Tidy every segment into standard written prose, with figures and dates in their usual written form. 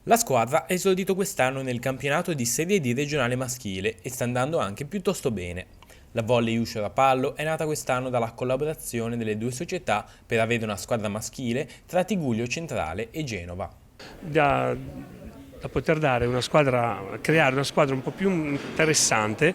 La squadra ha esordito quest'anno nel campionato di Serie D regionale maschile e sta andando anche piuttosto bene. La Volley Uscio Rapallo è nata quest'anno dalla collaborazione delle due società per avere una squadra maschile tra Tigullio Centrale e Genova. Da poter dare una squadra, creare una squadra un po' più interessante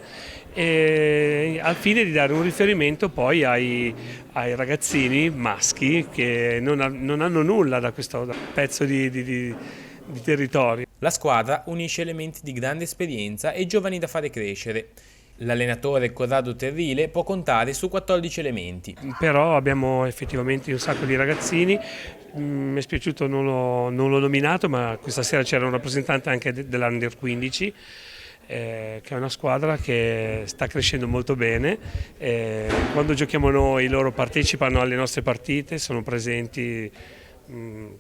al fine di dare un riferimento poi ai ragazzini maschi che non hanno nulla da questo pezzo di territorio. La squadra unisce elementi di grande esperienza e giovani da fare crescere. L'allenatore Corrado Terrile può contare su 14 elementi. Però abbiamo effettivamente un sacco di ragazzini, mi è spiaciuto non l'ho nominato, ma questa sera c'era un rappresentante anche dell'Under 15, che è una squadra che sta crescendo molto bene. Quando giochiamo noi loro partecipano alle nostre partite, sono presenti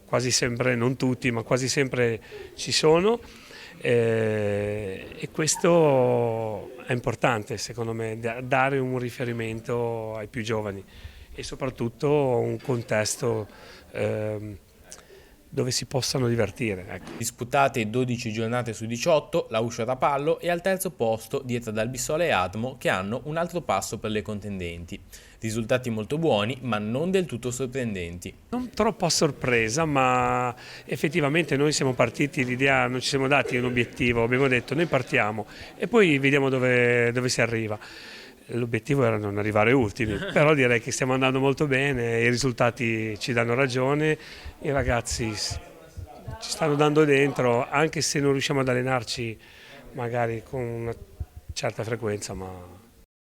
quasi sempre, non tutti, ma quasi sempre ci sono. E questo è importante secondo me, dare un riferimento ai più giovani e soprattutto un contesto dove si possano divertire. Ecco. Disputate 12 giornate su 18, la Uscio Rapallo è al terzo posto dietro ad Albissola e Atmo che hanno un altro passo per le contendenti. Risultati molto buoni ma non del tutto sorprendenti. Non troppo a sorpresa, ma effettivamente noi siamo partiti, l'idea, non ci siamo dati un obiettivo, abbiamo detto noi partiamo e poi vediamo dove si arriva. L'obiettivo era non arrivare ultimi, però direi che stiamo andando molto bene, i risultati ci danno ragione, i ragazzi ci stanno dando dentro, anche se non riusciamo ad allenarci magari con una certa frequenza, ma